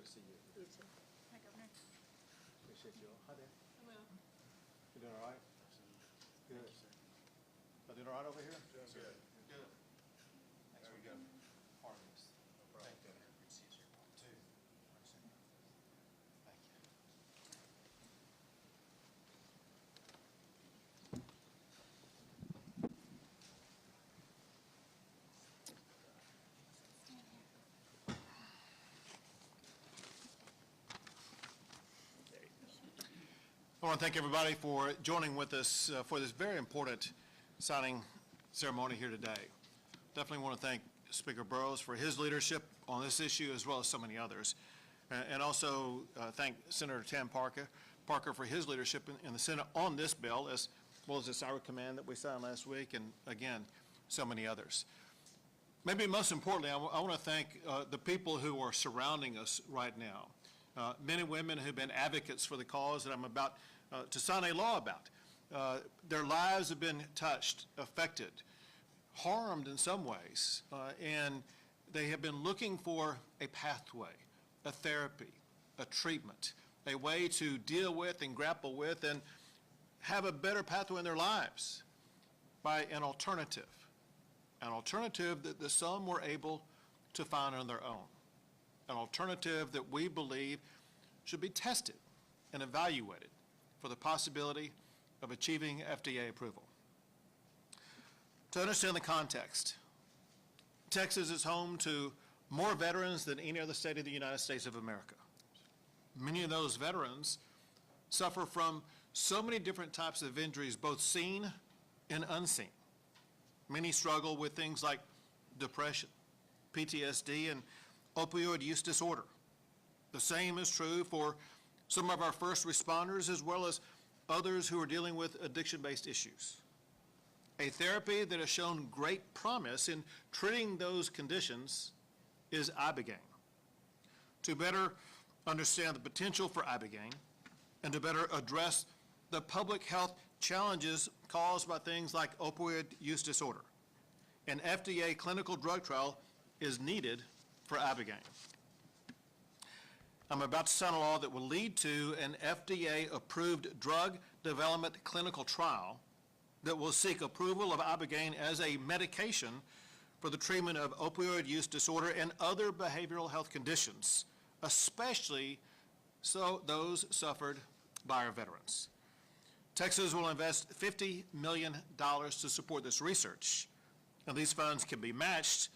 to see you. You too. Hi, Governor. Appreciate you all. Hi there. Hello. You doing all right? Good. Y'all doing all right over here? Doing good. Good. Thanks for being part of this. No problem. Thank you. Good to see you, sir. Too. Thank you. I want to thank everybody for joining with us for this very important signing ceremony here today. Definitely want to thank Speaker Burroughs for his leadership on this issue as well as so many others. And also thank Senator Tam Parker for his leadership in the Senate on this bill, as well as the Cyber Command that we signed last week, and again, so many others. Maybe most importantly, I want to thank the people who are surrounding us right now. Men and women who've been advocates for the cause that I'm about to sign a law about. Their lives have been touched, affected, harmed in some ways, and they have been looking for a pathway, a therapy, a treatment, a way to deal with and grapple with and have a better pathway in their lives by an alternative that some were able to find on their own, an alternative that we believe should be tested and evaluated for the possibility of achieving FDA approval. To understand the context, Texas is home to more veterans than any other state of the United States of America. Many of those veterans suffer from so many different types of injuries, both seen and unseen. Many struggle with things like depression, PTSD, and opioid use disorder. The same is true for some of our first responders as well as others who are dealing with addiction-based issues. A therapy that has shown great promise in treating those conditions is Ibogaine. To better understand the potential for Ibogaine and to better address the public health challenges caused by things like opioid use disorder, an FDA clinical drug trial is needed for Ibogaine. I'm about to sign a law that will lead to an FDA-approved drug development clinical trial that will seek approval of Ibogaine as a medication for the treatment of opioid use disorder and other behavioral health conditions, especially so those suffered by our veterans. Texas will invest $50 million to support this research, and these funds can be matched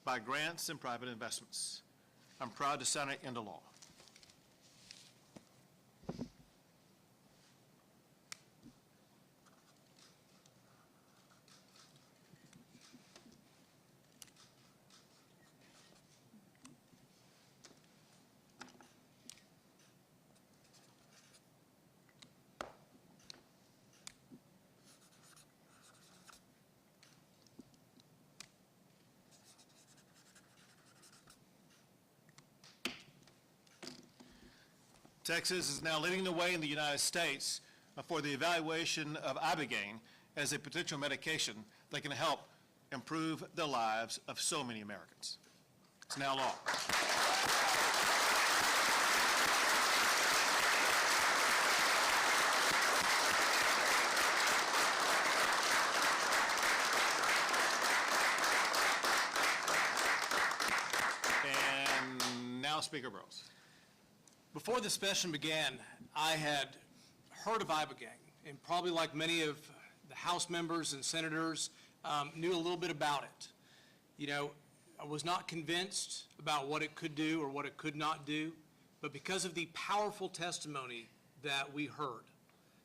by grants and private investments. I'm proud to sign it into law. Texas is now leading the way in the United States for the evaluation of Ibogaine as a potential medication that can help improve the lives of so many Americans. It's now law. And now Speaker Burroughs. Before this session began, I had heard of Ibogaine, and probably like many of the House members and senators, knew a little bit about it. You know, I was not convinced about what it could do or what it could not do, but because of the powerful testimony that we heard,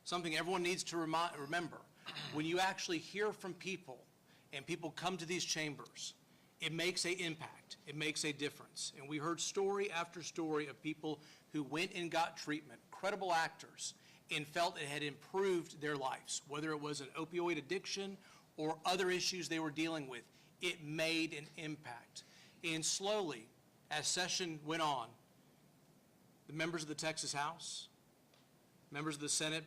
something everyone needs to remember, when you actually hear from people and people come to these chambers, it makes an impact, it makes a difference. And we heard story after story of people who went and got treatment, credible actors, and felt it had improved their lives, whether it was an opioid addiction or other issues they were dealing with. It made an impact. And slowly, as session went on, the members of the Texas House, members of the Senate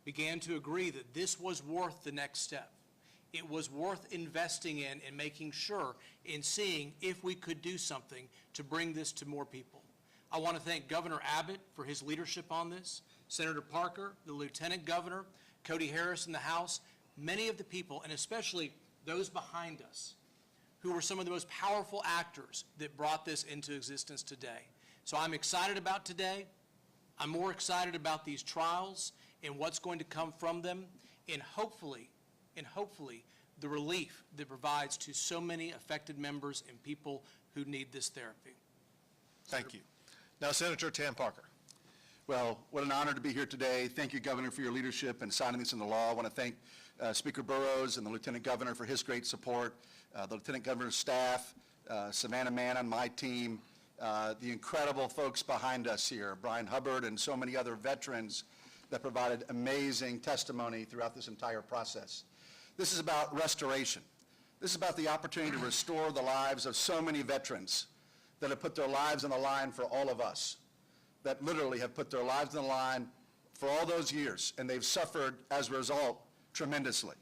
began to agree that this was worth the next step. It was worth investing in and making sure and seeing if we could do something to bring this to more people. I want to thank Governor Abbott for his leadership on this, Senator Parker, the Lieutenant Governor, Cody Harris in the House, many of the people, and especially those behind us, who were some of the most powerful actors that brought this into existence today. So I'm excited about today. I'm more excited about these trials and what's going to come from them, and hopefully, the relief that provides to so many affected members and people who need this therapy. Thank you. Now, Senator Tam Parker. Well, what an honor to be here today. Thank you, Governor, for your leadership in signing this into law. I want to thank Speaker Burroughs and the Lieutenant Governor for his great support, the Lieutenant Governor's staff, Savannah Mann on my team, the incredible folks behind us here, Brian Hubbard and so many other veterans that provided amazing testimony throughout this entire process. This is about restoration. This is about the opportunity to restore the lives of so many veterans that have put their lives on the line for all of us, that literally have put their lives on the line for all those years, and they've suffered as a result tremendously.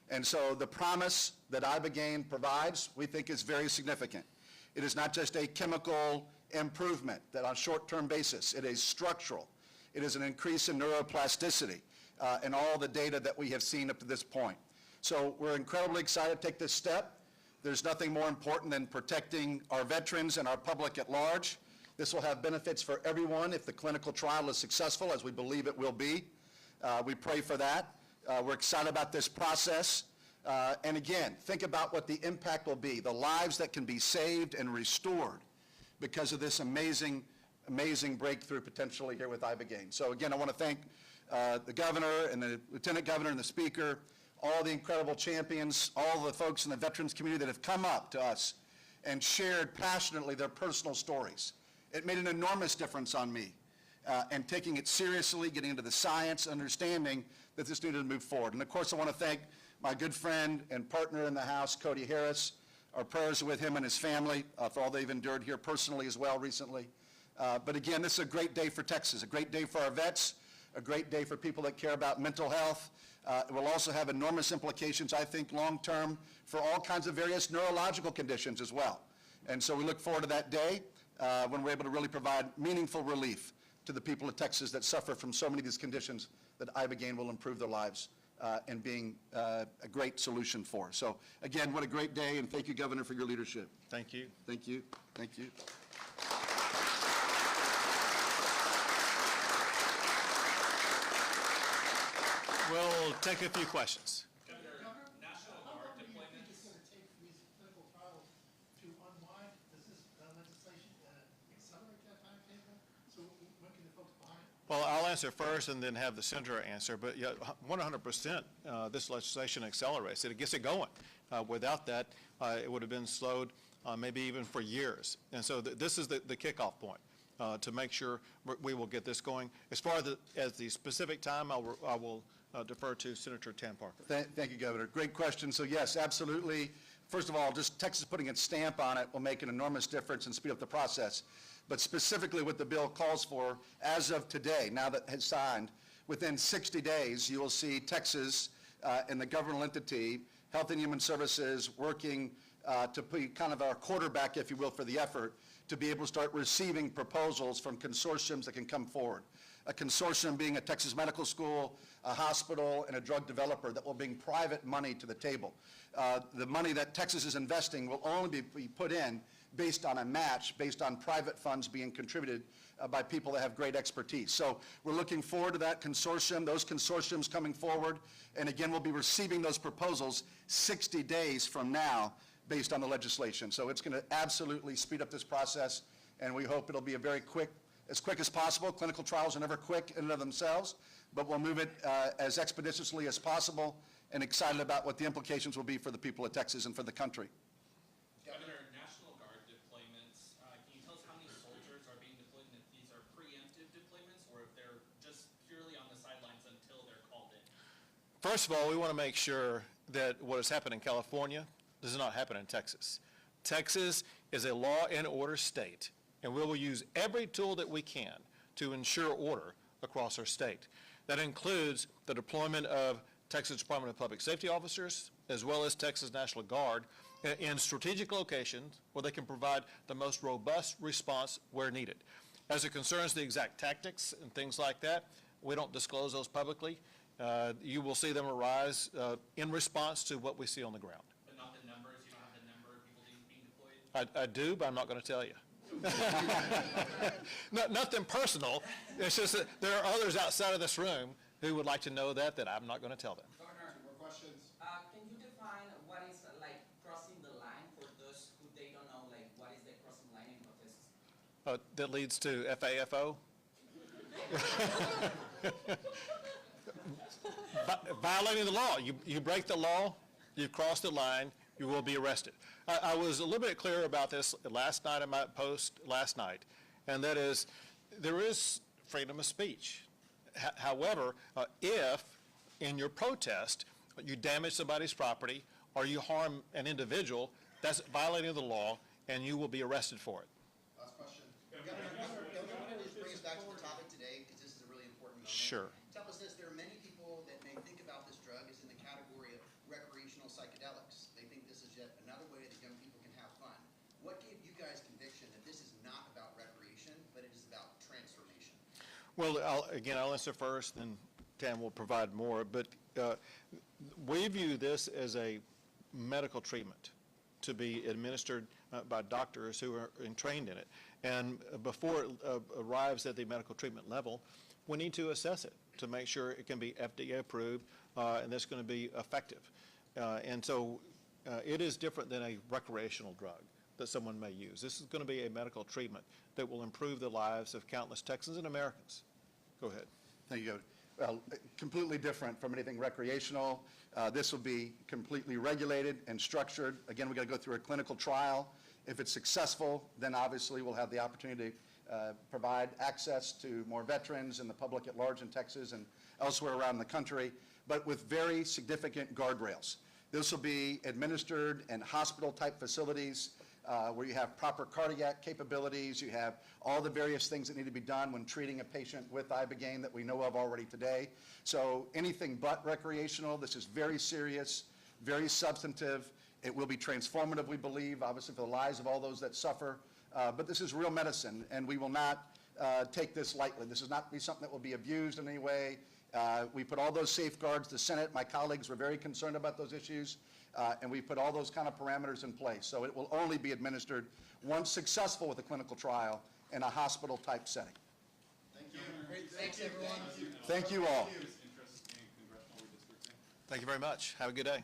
And so the promise that Ibogaine provides, we think, is very significant. It is not just a chemical improvement that on a short-term basis. It is structural. It is an increase in neuroplasticity and all the data that we have seen up to this point. So we're incredibly excited to take this step. There's nothing more important than protecting our veterans and our public at large. This will have benefits for everyone if the clinical trial is successful, as we believe it will be. We pray for that. We're excited about this process. And again, think about what the impact will be, the lives that can be saved and restored because of this amazing breakthrough potentially here with Ibogaine. So again, I want to thank the governor and the lieutenant governor and the speaker, all the incredible champions, all the folks in the veterans community that have come up to us and shared passionately their personal stories. It made an enormous difference on me, and taking it seriously, getting into the science, understanding that this needed to move forward. And of course, I want to thank my good friend and partner in the House, Cody Harris. Our prayers are with him and his family for all they've endured here personally as well recently. But again, this is a great day for Texas, a great day for our vets, a great day for people that care about mental health. It will also have enormous implications, I think, long-term for all kinds of various neurological conditions as well. And so we look forward to that day when we're able to really provide meaningful relief to the people of Texas that suffer from so many of these conditions that Ibogaine will improve their lives and being a great solution for. So again, what a great day, and thank you, Governor, for your leadership. Thank you. Thank you. Thank you. We'll take a few questions. Governor, National Guard deployments. How long do you think it's going to take for these clinical trials to unwind? Does this legislation accelerate that timetable? So when can the folks behind it? Well, I'll answer first and then have the senator answer, but yeah, 100% this legislation accelerates it. It gets it going. Without that, it would have been slowed maybe even for years. And so this is the kickoff point to make sure we will get this going. As far as the specific time, I will defer to Senator Tam Parker. Thank you, Governor. Great question. So yes, absolutely. First of all, just Texas putting its stamp on it will make an enormous difference and speed up the process. But specifically what the bill calls for, as of today, now that it's signed, within 60 days, you will see Texas and the governmental entity, Health and Human Services, working to be kind of our quarterback, if you will, for the effort, to be able to start receiving proposals from consortiums that can come forward. A consortium being a Texas medical school, a hospital, and a drug developer that will bring private money to the table. The money that Texas is investing will only be put in based on a match, based on private funds being contributed by people that have great expertise. So we're looking forward to that consortium, those consortiums coming forward, and again, we'll be receiving those proposals 60 days from now based on the legislation. So it's going to absolutely speed up this process, and we hope it'll be a very quick, as quick as possible. Clinical trials are never quick in and of themselves, but we'll move it as expeditiously as possible, and excited about what the implications will be for the people of Texas and for the country. Governor, National Guard deployments, can you tell us how many soldiers are being deployed, and if these are preemptive deployments, or if they're just purely on the sidelines until they're called in? First of all, we want to make sure that what has happened in California does not happen in Texas. Texas is a law and order state, and we will use every tool that we can to ensure order across our state. That includes the deployment of Texas Department of Public Safety officers, as well as Texas National Guard, in strategic locations where they can provide the most robust response where needed. As it concerns the exact tactics and things like that, we don't disclose those publicly. You will see them arise in response to what we see on the ground. But not the numbers, you don't have the number of people being deployed? I do, but I'm not going to tell you. Nothing personal. It's just that there are others outside of this room who would like to know that I'm not going to tell them. Governor, more questions? Can you define what is like crossing the line for those who they don't know, like what is the crossing line in protest? That leads to FAFO. Violating the law. You break the law, you cross the line, you will be arrested. I was a little bit clear about this last night in my post last night, and that is, there is freedom of speech. However, if in your protest you damage somebody's property or you harm an individual, that's violating the law, and you will be arrested for it. Last question. Governor, just bring us back to the topic today, because this is a really important moment. Sure. Tell us this, there are many people that may think about this drug as in the category of recreational psychedelics. They think this is yet another way that young people can have fun. What gave you guys conviction that this is not about recreation, but it is about transformation? Well, I'll answer first, and Tam will provide more, but we view this as a medical treatment to be administered by doctors who are trained in it. And before it arrives at the medical treatment level, we need to assess it to make sure it can be FDA approved and that's going to be effective. And so it is different than a recreational drug that someone may use. This is going to be a medical treatment that will improve the lives of countless Texans and Americans. Go ahead. Thank you. Well, completely different from anything recreational. This will be completely regulated and structured. Again, we've got to go through a clinical trial. If it's successful, then obviously we'll have the opportunity to provide access to more veterans and the public at large in Texas and elsewhere around the country, but with very significant guardrails. This will be administered in hospital-type facilities where you have proper cardiac capabilities, you have all the various things that need to be done when treating a patient with Ibogaine that we know of already today. So anything but recreational. This is very serious, very substantive. It will be transformative, we believe, obviously for the lives of all those that suffer. But this is real medicine, and we will not take this lightly. This is not be something that will be abused in any way. We put all those safeguards. The Senate, my colleagues, were very concerned about those issues, and we put all those kind of parameters in place. So it will only be administered once successful with a clinical trial in a hospital-type setting. Thank you. Great, thanks, everyone. Thank you all. Thank you very much. Have a good day.